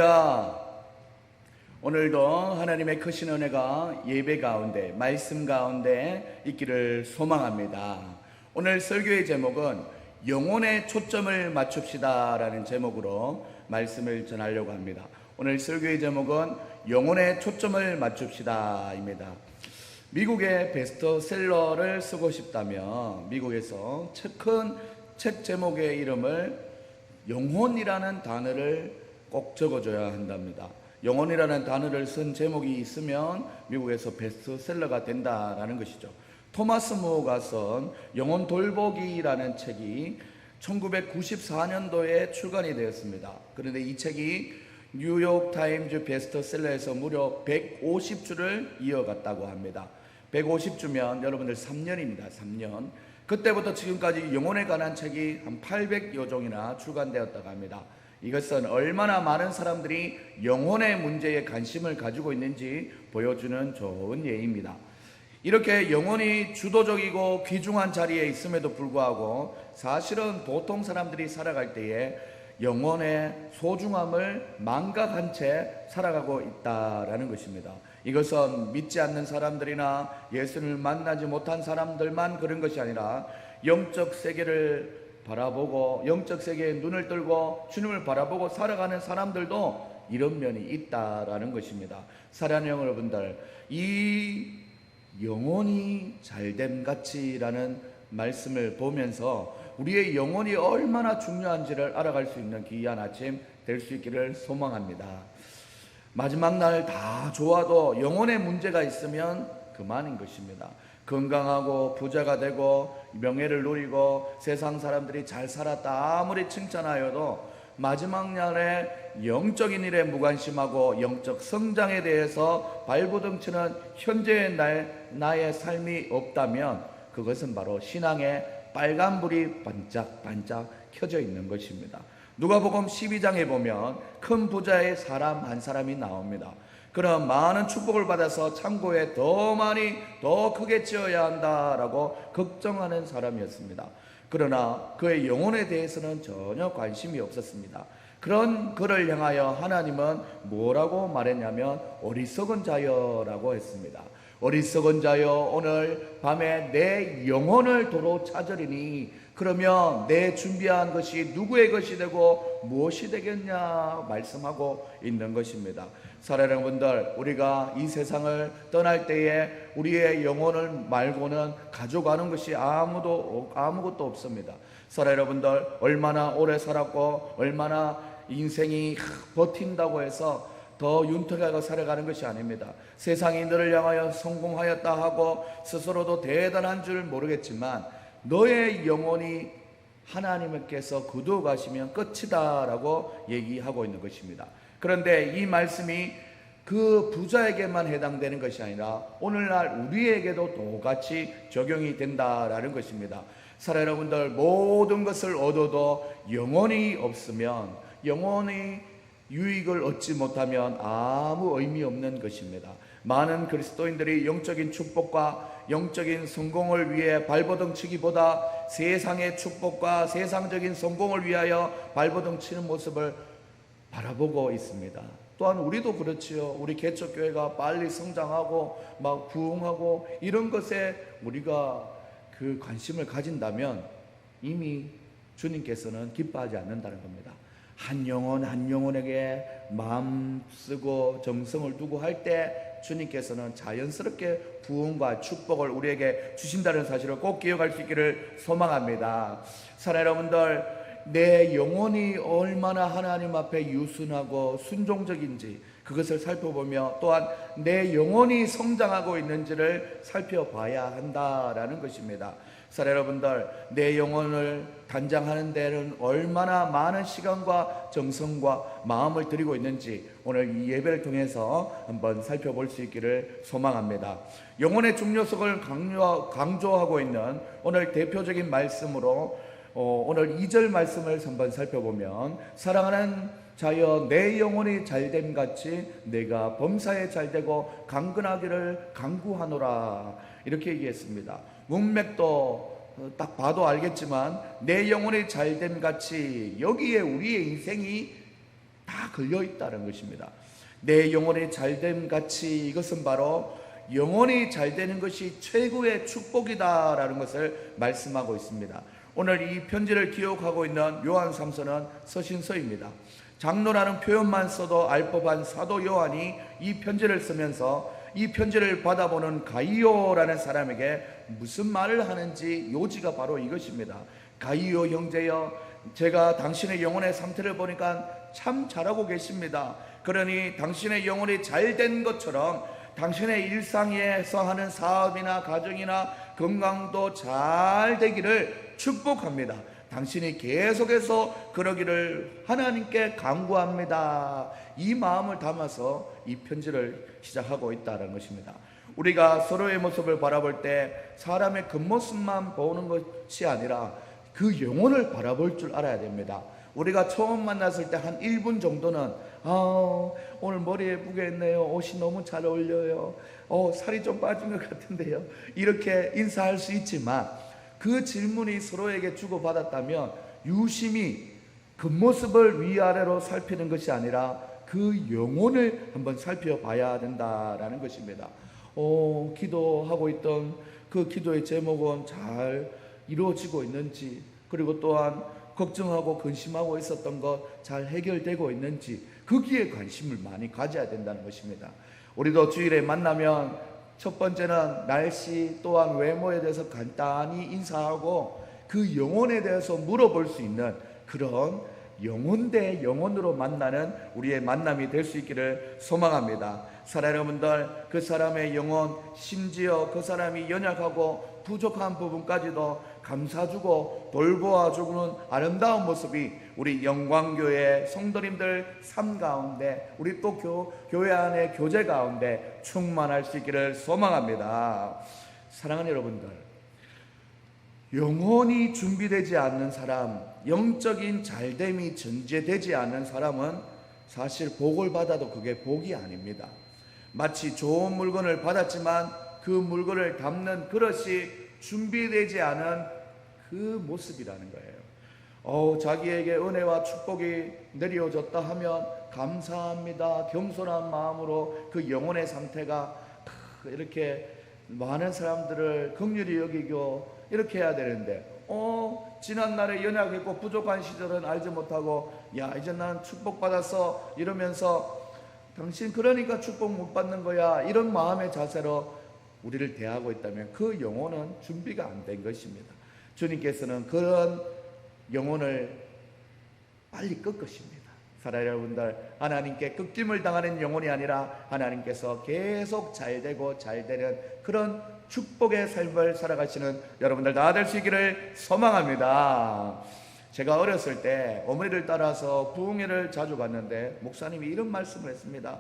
할렐루야. 오늘도 하나님의 크신 은혜가 예배 가운데, 말씀 가운데 있기를 소망합니다. 오늘 설교의 제목은 영혼에 초점을 맞춥시다 라는 제목으로 말씀을 전하려고 합니다. 오늘 설교의 제목은 영혼에 초점을 맞춥시다 입니다. 미국의 베스트셀러를 쓰고 싶다면 미국에서 큰 책 제목의 이름을 영혼이라는 단어를 꼭 적어줘야 한답니다. 영혼이라는 단어를 쓴 제목이 있으면 미국에서 베스트셀러가 된다라는 것이죠. 토마스 무어가 쓴 영혼 돌보기라는 책이 1994년도에 출간이 되었습니다. 그런데 이 책이 뉴욕 타임즈 베스트셀러에서 무려 150주를 이어갔다고 합니다. 150주면 여러분들 3년입니다. 3년. 그때부터 지금까지 영혼에 관한 책이 한 800여 종이나 출간되었다고 합니다. 이것은 얼마나 많은 사람들이 영혼의 문제에 관심을 가지고 있는지 보여주는 좋은 예입니다. 이렇게 영혼이 주도적이고 귀중한 자리에 있음에도 불구하고 사실은 보통 사람들이 살아갈 때에 영혼의 소중함을 망각한 채 살아가고 있다라는 것입니다. 이것은 믿지 않는 사람들이나 예수를 만나지 못한 사람들만 그런 것이 아니라 영적 세계를 바라보고 영적 세계에 눈을 들고 주님을 바라보고 살아가는 사람들도 이런 면이 있다라는 것입니다. 사랑하는 여러분들, 이 영혼이 잘됨 같이라는 말씀을 보면서 우리의 영혼이 얼마나 중요한지를 알아갈 수 있는 귀한 아침 될 수 있기를 소망합니다. 마지막 날 다 좋아도 영혼의 문제가 있으면 그만인 것입니다. 건강하고 부자가 되고 명예를 누리고 세상 사람들이 잘 살았다 아무리 칭찬하여도 마지막 날에 영적인 일에 무관심하고 영적 성장에 대해서 발버둥치는 현재의 나의 삶이 없다면 그것은 바로 신앙의 빨간불이 반짝반짝 켜져 있는 것입니다. 누가복음 12장에 보면 큰 부자의 사람 한 사람이 나옵니다. 그런 많은 축복을 받아서 창고에 더 많이 더 크게 지어야 한다라고 걱정하는 사람이었습니다. 그러나 그의 영혼에 대해서는 전혀 관심이 없었습니다. 그런 그를 향하여 하나님은 뭐라고 말했냐면 어리석은 자여라고 했습니다. 어리석은 자여, 오늘 밤에 내 영혼을 도로 찾으리니 그러면 내 준비한 것이 누구의 것이 되고 무엇이 되겠냐 말씀하고 있는 것입니다. 사랑하는 분들, 우리가 이 세상을 떠날 때에 우리의 영혼을 말고는 가져가는 것이 아무것도 없습니다. 사랑하는 여러분들, 얼마나 오래 살았고 얼마나 인생이 버틴다고 해서 더 윤택하게 살아가는 것이 아닙니다. 세상이 너를 향하여 성공하였다 하고 스스로도 대단한 줄 모르겠지만 너의 영혼이 하나님께서 거두어 가시면 끝이다 라고 얘기하고 있는 것입니다. 그런데 이 말씀이 그 부자에게만 해당되는 것이 아니라 오늘날 우리에게도 똑같이 적용이 된다라는 것입니다. 사랑하는 여러분들, 모든 것을 얻어도 영혼이 없으면, 영혼이 유익을 얻지 못하면 아무 의미 없는 것입니다. 많은 그리스도인들이 영적인 축복과 영적인 성공을 위해 발버둥치기보다 세상의 축복과 세상적인 성공을 위하여 발버둥치는 모습을 바라보고 있습니다. 또한 우리도 그렇지요. 우리 개척교회가 빨리 성장하고 막 부흥하고 이런 것에 우리가 그 관심을 가진다면 이미 주님께서는 기뻐하지 않는다는 겁니다. 한 영혼 한 영혼에게 마음 쓰고 정성을 두고 할 때 주님께서는 자연스럽게 부흥과 축복을 우리에게 주신다는 사실을 꼭 기억할 수 있기를 소망합니다. 사랑하는 여러분들, 내 영혼이 얼마나 하나님 앞에 유순하고 순종적인지 그것을 살펴보며 또한 내 영혼이 성장하고 있는지를 살펴봐야 한다라는 것입니다. 사랑하는 여러분들, 내 영혼을 단장하는 데는 얼마나 많은 시간과 정성과 마음을 들이고 있는지 오늘 이 예배를 통해서 한번 살펴볼 수 있기를 소망합니다. 영혼의 중요성을 강조하고 있는 오늘 대표적인 말씀으로 오늘 2절 말씀을 한번 살펴보면 사랑하는 자여 내 영혼이 잘됨 같이 내가 범사에 잘되고 강건하기를 강구하노라 이렇게 얘기했습니다. 문맥도 딱 봐도 알겠지만 내 영혼이 잘됨 같이 여기에 우리의 인생이 다 걸려 있다는 것입니다. 내 영혼이 잘됨 같이 이것은 바로 영혼이 잘 되는 것이 최고의 축복이다라는 것을 말씀하고 있습니다. 오늘 이 편지를 기록하고 있는 요한 3서는 서신서입니다. 장로라는 표현만 써도 알 법한 사도 요한이 이 편지를 쓰면서 이 편지를 받아보는 가이오라는 사람에게 무슨 말을 하는지 요지가 바로 이것입니다. 가이오 형제여, 제가 당신의 영혼의 상태를 보니까 참 잘하고 계십니다. 그러니 당신의 영혼이 잘된 것처럼 당신의 일상에서 하는 사업이나 가정이나 건강도 잘 되기를 축복합니다. 당신이 계속해서 그러기를 하나님께 간구합니다. 이 마음을 담아서 이 편지를 시작하고 있다는 것입니다. 우리가 서로의 모습을 바라볼 때 사람의 겉모습만 보는 것이 아니라 그 영혼을 바라볼 줄 알아야 됩니다. 우리가 처음 만났을 때 한 1분 정도는 오늘 머리 예쁘게 했네요. 옷이 너무 잘 어울려요. 살이 좀 빠진 것 같은데요. 이렇게 인사할 수 있지만 그 질문이 서로에게 주고받았다면 유심히 겉모습을 위아래로 살피는 것이 아니라 그 영혼을 한번 살펴봐야 된다라는 것입니다. 기도하고 있던 그 기도의 제목은 잘 이루어지고 있는지, 그리고 또한 걱정하고 근심하고 있었던 것 잘 해결되고 있는지 거기에 관심을 많이 가져야 된다는 것입니다. 우리도 주일에 만나면 첫 번째는 날씨 또한 외모에 대해서 간단히 인사하고 그 영혼에 대해서 물어볼 수 있는 그런 영혼 대 영혼으로 만나는 우리의 만남이 될 수 있기를 소망합니다. 사랑하는 여러분들, 그 사람의 영혼, 심지어 그 사람이 연약하고 부족한 부분까지도 감싸주고 돌보아주는 아름다운 모습이 우리 영광교회 성도님들 삶 가운데, 우리 또 교회 안의 교제 가운데 충만할 수 있기를 소망합니다. 사랑하는 여러분들, 영혼이 준비되지 않는 사람, 영적인 잘됨이 전제되지 않는 사람은 사실 복을 받아도 그게 복이 아닙니다. 마치 좋은 물건을 받았지만 그 물건을 담는 그릇이 준비되지 않은 그 모습이라는 거예요. 자기에게 은혜와 축복이 내려졌다 하면 감사합니다, 겸손한 마음으로 그 영혼의 상태가 이렇게 많은 사람들을 긍휼히 여기고 이렇게 해야 되는데, 지난날에 연약했고 부족한 시절은 알지 못하고 이제 난 축복받았어 이러면서 당신 그러니까 축복 못 받는 거야, 이런 마음의 자세로 우리를 대하고 있다면 그 영혼은 준비가 안 된 것입니다. 주님께서는 그런 영혼을 빨리 꺾으십니다. 사랑하는 여러분들, 하나님께 꺾임을 당하는 영혼이 아니라 하나님께서 계속 잘되고 잘되는 그런 축복의 삶을 살아가시는 여러분들 다 될 수 있기를 소망합니다. 제가 어렸을 때 어머니를 따라서 부흥회를 자주 갔는데 목사님이 이런 말씀을 했습니다.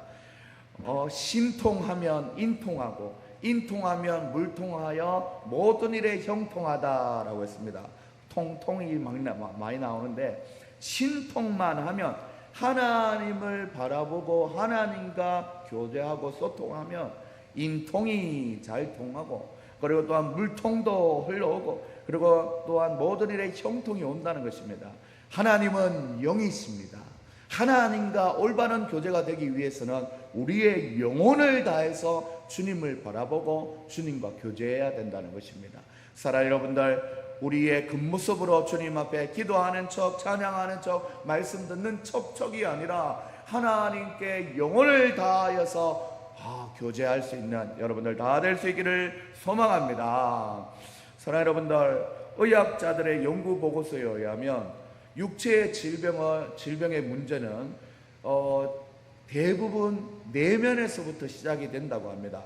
신통하면 인통하고 인통하면 물통하여 모든 일에 형통하다라고 했습니다. 통이 많이 나오는데, 신통만 하면 하나님을 바라보고 하나님과 교제하고 소통하면 인통이 잘 통하고, 그리고 또한 물통도 흘러오고, 그리고 또한 모든 일에 형통이 온다는 것입니다. 하나님은 영이십니다. 하나님과 올바른 교제가 되기 위해서는 우리의 영혼을 다해서 주님을 바라보고 주님과 교제해야 된다는 것입니다. 사랑하는 여러분들, 우리의 겉모습으로 주님 앞에 기도하는 척, 찬양하는 척, 말씀 듣는 척이 아니라 하나님께 영혼을 다하여서 교제할 수 있는 여러분들 다 될 수 있기를 소망합니다. 사랑하는 여러분들, 의학자들의 연구 보고서에 의하면 육체의 질병의 문제는 대부분 내면에서부터 시작이 된다고 합니다.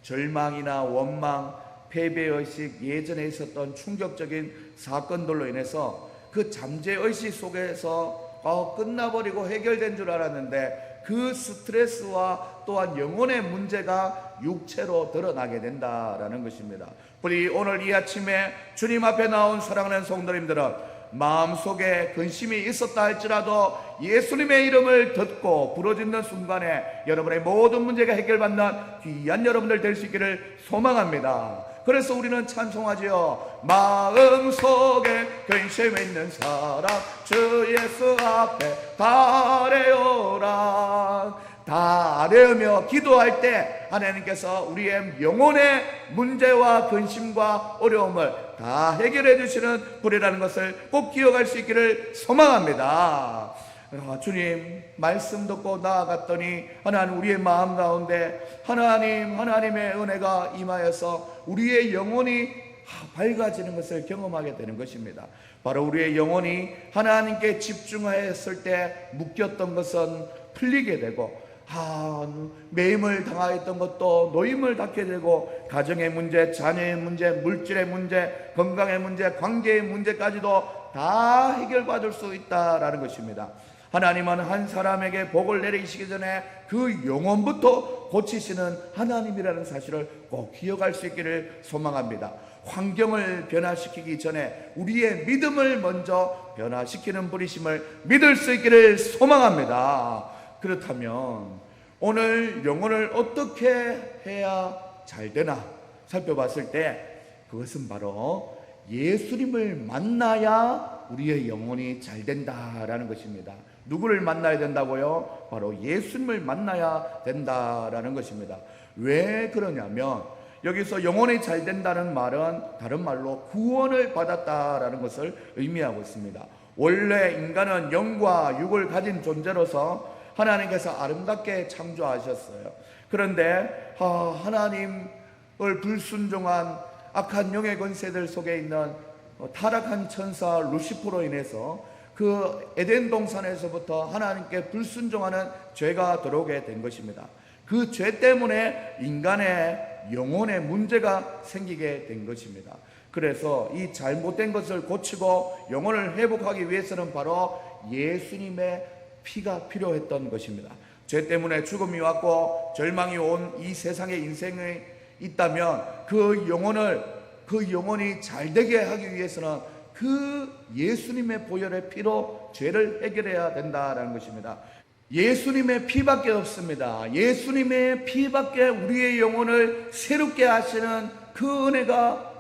절망이나 원망, 패배의식, 예전에 있었던 충격적인 사건들로 인해서 그 잠재의식 속에서 끝나버리고 해결된 줄 알았는데 그 스트레스와 또한 영혼의 문제가 육체로 드러나게 된다라는 것입니다. 우리 오늘 이 아침에 주님 앞에 나온 사랑하는 성도님들은 마음속에 근심이 있었다 할지라도 예수님의 이름을 듣고 부르짖는 순간에 여러분의 모든 문제가 해결받는 귀한 여러분들 될 수 있기를 소망합니다. 그래서 우리는 찬송하지요. 마음속에 근심 있는 사람 주 예수 앞에 달래오라. 달래으며 기도할 때 하나님께서 우리의 영혼의 문제와 근심과 어려움을 다 해결해 주시는 분이라는 것을 꼭 기억할 수 있기를 소망합니다. 주님 말씀 듣고 나아갔더니 하나님 우리의 마음 가운데 하나님의 은혜가 임하여서 우리의 영혼이 밝아지는 것을 경험하게 되는 것입니다. 바로 우리의 영혼이 하나님께 집중하였을 때 묶였던 것은 풀리게 되고 매임을 당하였던 것도 노임을 닫게 되고 가정의 문제, 자녀의 문제, 물질의 문제, 건강의 문제, 관계의 문제까지도 다 해결받을 수 있다라는 것입니다. 하나님은 한 사람에게 복을 내리시기 전에 그 영혼부터 고치시는 하나님이라는 사실을 꼭 기억할 수 있기를 소망합니다. 환경을 변화시키기 전에 우리의 믿음을 먼저 변화시키는 분이심을 믿을 수 있기를 소망합니다. 그렇다면 오늘 영혼을 어떻게 해야 잘 되나 살펴봤을 때 그것은 바로 예수님을 만나야 우리의 영혼이 잘 된다라는 것입니다. 누구를 만나야 된다고요? 바로 예수님을 만나야 된다라는 것입니다. 왜 그러냐면 여기서 영혼이 잘 된다는 말은 다른 말로 구원을 받았다라는 것을 의미하고 있습니다. 원래 인간은 영과 육을 가진 존재로서 하나님께서 아름답게 창조하셨어요. 그런데 하나님을 불순종한 악한 영의 권세들 속에 있는 타락한 천사 루시퍼로 인해서 그 에덴 동산에서부터 하나님께 불순종하는 죄가 들어오게 된 것입니다. 그 죄 때문에 인간의 영혼에 문제가 생기게 된 것입니다. 그래서 이 잘못된 것을 고치고 영혼을 회복하기 위해서는 바로 예수님의 피가 필요했던 것입니다. 죄 때문에 죽음이 왔고 절망이 온 이 세상의 인생에 있다면 그 영혼이 잘 되게 하기 위해서는 그 예수님의 보혈의 피로 죄를 해결해야 된다라는 것입니다. 예수님의 피밖에 없습니다. 예수님의 피밖에 우리의 영혼을 새롭게 하시는 그 은혜가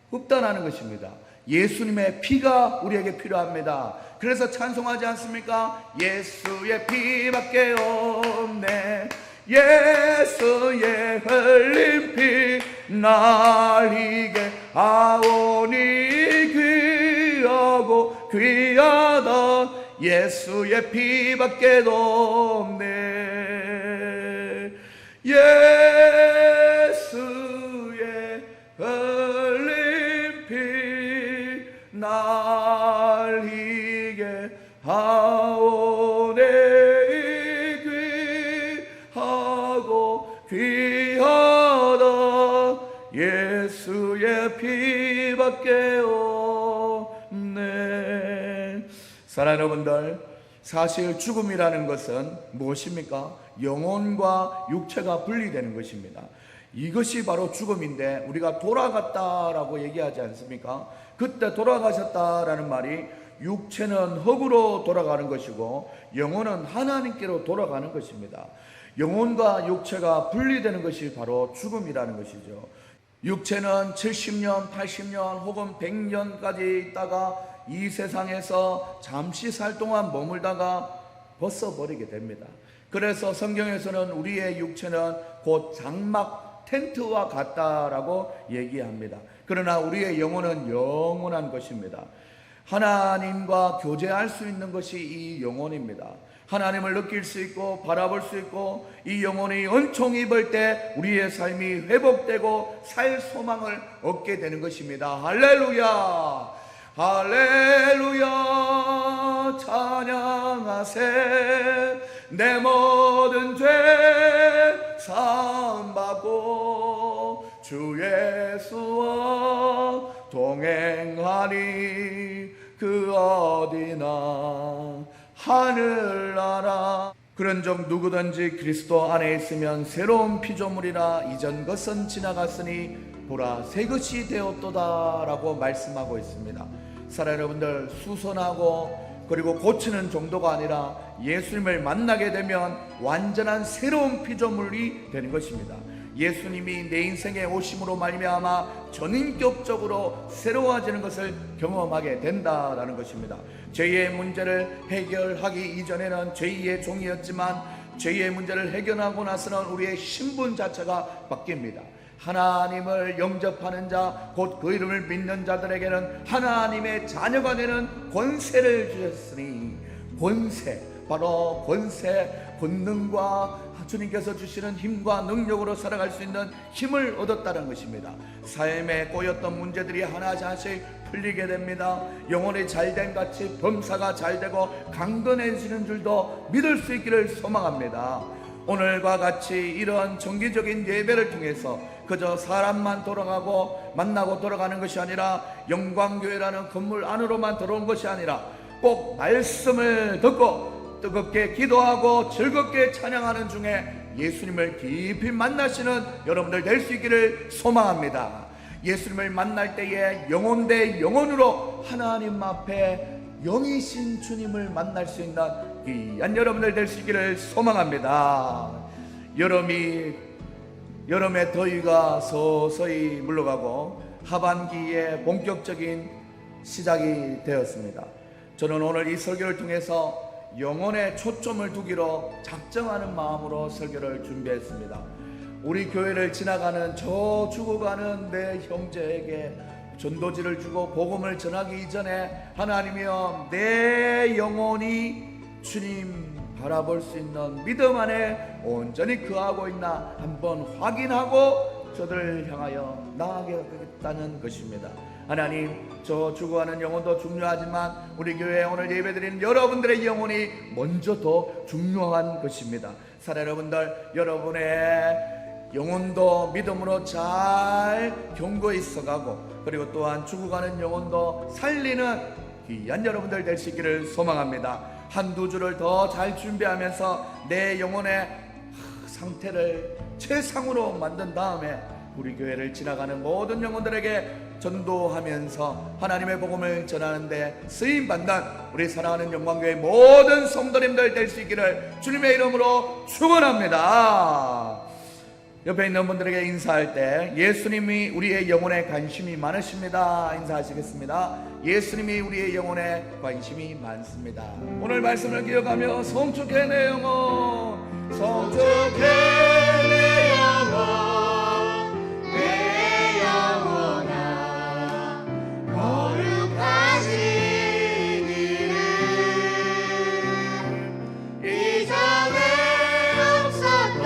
없다는 것입니다. 예수님의 피가 우리에게 필요합니다. 그래서 찬송하지 않습니까? 예수의 피밖에 없네. 예수의 흘린 피 날 이게 하오니 귀하고 귀하다. 예수의 피밖에 없네. 예수의 흘린 피 날 이게 하오니 귀하고 귀하다. 예수의 피밖에 없네. 사랑하는 여러분들, 사실 죽음이라는 것은 무엇입니까? 영혼과 육체가 분리되는 것입니다. 이것이 바로 죽음인데 우리가 돌아갔다라고 얘기하지 않습니까? 그때 돌아가셨다라는 말이 육체는 흙으로 돌아가는 것이고 영혼은 하나님께로 돌아가는 것입니다. 영혼과 육체가 분리되는 것이 바로 죽음이라는 것이죠. 육체는 70년, 80년 혹은 100년까지 있다가 이 세상에서 잠시 살 동안 머물다가 벗어버리게 됩니다. 그래서 성경에서는 우리의 육체는 곧 장막 텐트와 같다라고 얘기합니다. 그러나 우리의 영혼은 영원한 것입니다. 하나님과 교제할 수 있는 것이 이 영혼입니다. 하나님을 느낄 수 있고 바라볼 수 있고 이 영혼이 은총 입을 때 우리의 삶이 회복되고 살 소망을 얻게 되는 것입니다. 할렐루야, 할렐루야. 찬양하세. 내 모든 죄 사함받고 주 예수와 동행하니 그 어디나 하늘나라. 그런즉 누구든지 그리스도 안에 있으면 새로운 피조물이라. 이전 것은 지나갔으니 보라 새 것이 되었도다 라고 말씀하고 있습니다. 사랑하는 여러분들, 수선하고 그리고 고치는 정도가 아니라 예수님을 만나게 되면 완전한 새로운 피조물이 되는 것입니다. 예수님이 내 인생에 오심으로 말미암아 전인격적으로 새로워지는 것을 경험하게 된다라는 것입니다. 죄의 문제를 해결하기 이전에는 죄의 종이었지만 죄의 문제를 해결하고 나서는 우리의 신분 자체가 바뀝니다. 하나님을 영접하는 자, 곧 그 이름을 믿는 자들에게는 하나님의 자녀가 되는 권세를 주셨으니, 권세, 바로 권세, 권능과 주님께서 주시는 힘과 능력으로 살아갈 수 있는 힘을 얻었다는 것입니다. 삶에 꼬였던 문제들이 하나씩 풀리게 됩니다. 영혼이 잘된 같이 범사가 잘되고 강건해지는 줄도 믿을 수 있기를 소망합니다. 오늘과 같이 이런 정기적인 예배를 통해서 그저 사람만 돌아가고 만나고 돌아가는 것이 아니라, 영광교회라는 건물 안으로만 들어온 것이 아니라 꼭 말씀을 듣고 뜨겁게 기도하고 즐겁게 찬양하는 중에 예수님을 깊이 만나시는 여러분들 될 수 있기를 소망합니다. 예수님을 만날 때에 영혼 대 영혼으로 하나님 앞에 영이신 주님을 만날 수 있는 귀한 여러분들 될 수 있기를 소망합니다. 여름의 더위가 서서히 물러가고 하반기에 본격적인 시작이 되었습니다. 저는 오늘 이 설교를 통해서 영혼에 초점을 두기로 작정하는 마음으로 설교를 준비했습니다. 우리 교회를 지나가는 저 죽어가는 내 형제에게 전도지를 주고 복음을 전하기 이전에, 하나님이여, 내 영혼이 주님 바라볼 수 있는 믿음 안에 온전히 거하고 있나 한번 확인하고 저들을 향하여 나아가겠다는 것입니다. 하나님, 저 죽어가는 영혼도 중요하지만 우리 교회에 오늘 예배드리는 여러분들의 영혼이 먼저 더 중요한 것입니다. 사랑 여러분들, 여러분의 영혼도 믿음으로 잘 견고히 있어가고, 그리고 또한 죽어가는 영혼도 살리는 귀한 여러분들 될 수 있기를 소망합니다. 한두 주를 더 잘 준비하면서 내 영혼의 상태를 최상으로 만든 다음에 우리 교회를 지나가는 모든 영혼들에게 전도하면서 하나님의 복음을 전하는데 쓰임받는 우리 사랑하는 영광교회 모든 성도님들 될 수 있기를 주님의 이름으로 축원합니다. 옆에 있는 분들에게 인사할 때, 예수님이 우리의 영혼에 관심이 많으십니다. 인사하시겠습니다. 예수님이 우리의 영혼에 관심이 많습니다. 오늘 말씀을 기억하며 성축해 내 영혼, 성축해 내 영혼, 내 영혼아, 거룩하신 이름 이전에 없었던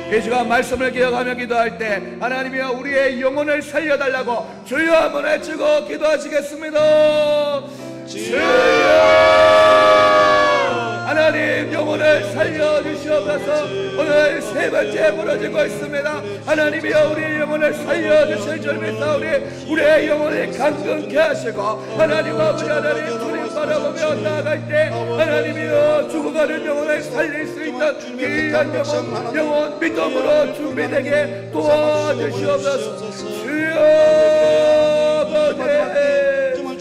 이 시간 말씀을 기억하며 기도할 때, 하나님이여, 우리의 영혼을 살려달라고 주여 한번 외치고 기도하시겠습니다. 주여! 하나님, 영혼을 살려주시옵소서. 오늘 세 번째 부러지고 있습니다. 하나님이여, 우리의 영혼을 살려주실 줄 믿사오니 우리의 영혼을 강건케 하시고, 하나님 아버지, 하나님 주님 바라보며 나아갈 때 하나님이여, 죽어가는 영혼을 살릴 수 있는 귀한 영혼 믿음으로 준비되게 도와주시옵소서. 주여 아버지,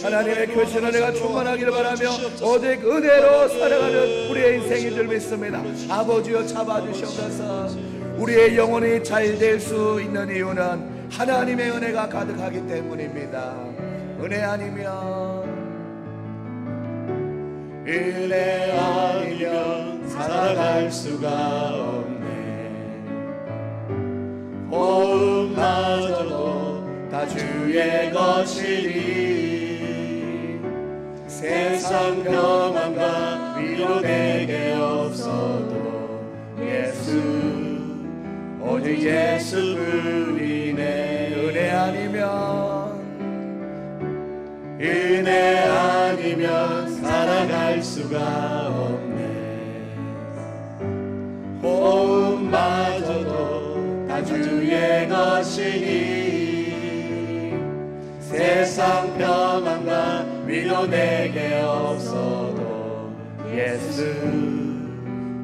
하나님의 교신 은혜가 충만하기를 바라며 오직 은혜로 살아가는 우리의 인생인 줄 믿습니다. 아버지여, 잡아주시옵소서. 우리의 영혼이 잘 될 수 있는 이유는 하나님의 은혜가 가득하기 때문입니다. 은혜 아니면 살아갈 수가 없네. 호흡마저도 다 주의 것이니 세상 평안과 위로 내게 없어도 예수, 오직 예수뿐이네. 은혜 아니면 살아갈 수가 없네. 것이니 세상 평안과 위로 내게 없어도 예수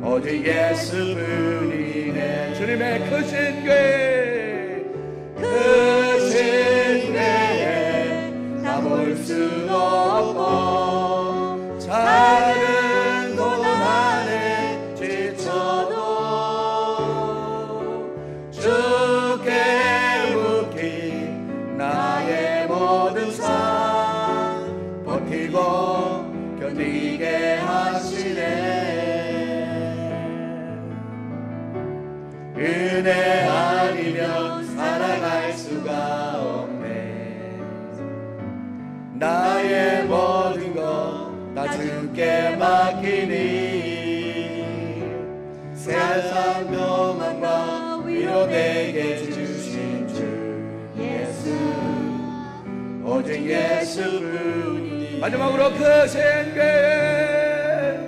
오직 예수뿐이네. 주님의 크신 교회 크신 교회에 다 볼 수 없고 작은 고난에 지쳐도 주께 묻기 나의 모든 삶 버티고 견디게 하시네. 은혜 아니면 살아갈 수가 없네. 나의 모든 것 다 주께 맡기니 세상 평안과 위로 내게 주신 주 예수 오직 예수뿐이니. 마지막으로 크신 교회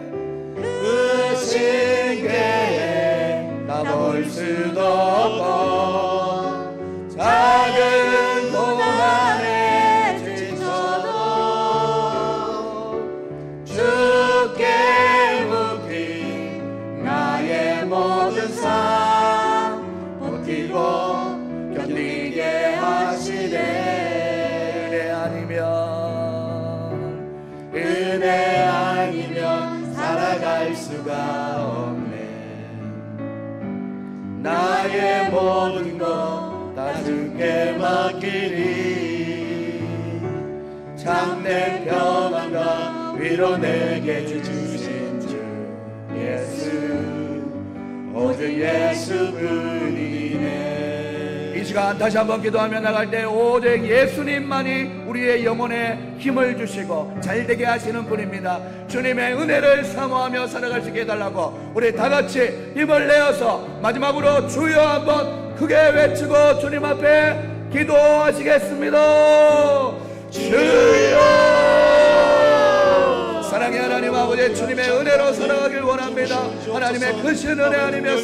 크신 교회 다 볼 수도 없고 작은 고난에 지쳐도 주께 묻기 나의 모든 삶 버티고 견디게 하시네. 은혜 아니면 살아갈 수가 없네. 나의 모든 것 다 주께 맡기니 참된 평안과 위로 내게 주신 주 예수 오직 예수뿐이네. 이 시간 다시 한번 기도하며 나갈 때 오직 예수님만이 우리의 영혼에 힘을 주시고 잘되게 하시는 분입니다. 주님의 은혜를 사모하며 살아갈 수 있게 해달라고 우리 다같이 힘을 내어서 마지막으로 주여 한번 크게 외치고 주님 앞에 기도하시겠습니다. 주여. 사랑의 하나님 아버지, 주님의 은혜로 살아가길 원합니다. 하나님의 크신 은혜 아니면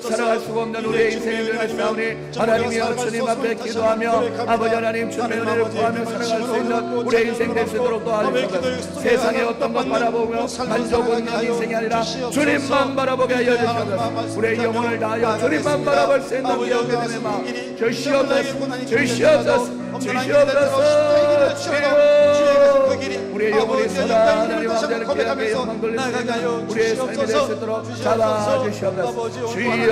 살아갈 수가 없는 우리의 인생의 은혜를 싸우니 하나님이여 주님 앞에 기도하며 아버지 하나님 주님의 은혜를 구하며 살아갈 수 있는 우리의 인생 될 수 있도록 도와주셔서 세상의 어떤 것 바라보며 만족을 위한 인생이 아니라 주님만 바라보게 하여 주셔서 우리의 영혼을 다하여 주님만 바라볼 수 있는 영혼의 마음 주시옵소서. 주시옵소서. 주시옵소서. 주여. 우리의 영혼이 서다 하나님 아버지를 귀하게 영광 돌릴 수 있는 우리의 삶이 될 수 있도록 잡아주시옵소서. 주여.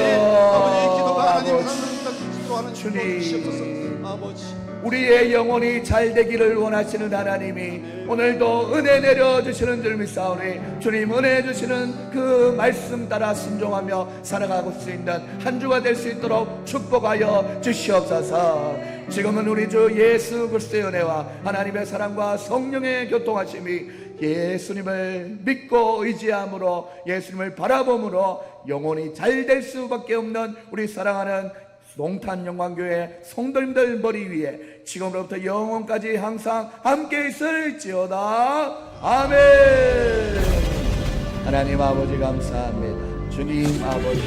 아버지 주님, 우리의 영혼이 잘 되기를 원하시는 하나님이 오늘도 은혜 내려주시는 줄 믿사오니 주님 은혜 주시는 그 말씀 따라 순종하며 살아가고 수 있는 한 주가 될 수 있도록 축복하여 주시옵소서. 지금은 우리 주 예수 그리스도의 은혜와 하나님의 사랑과 성령의 교통하심이 예수님을 믿고 의지함으로 예수님을 바라봄으로 영혼이 잘 될 수밖에 없는 우리 사랑하는 농탄 영광교회 성도님들 머리 위에 지금으로부터 영원까지 항상 함께 있을지어다. 아멘. 하나님 아버지 감사합니다. 주님 아버지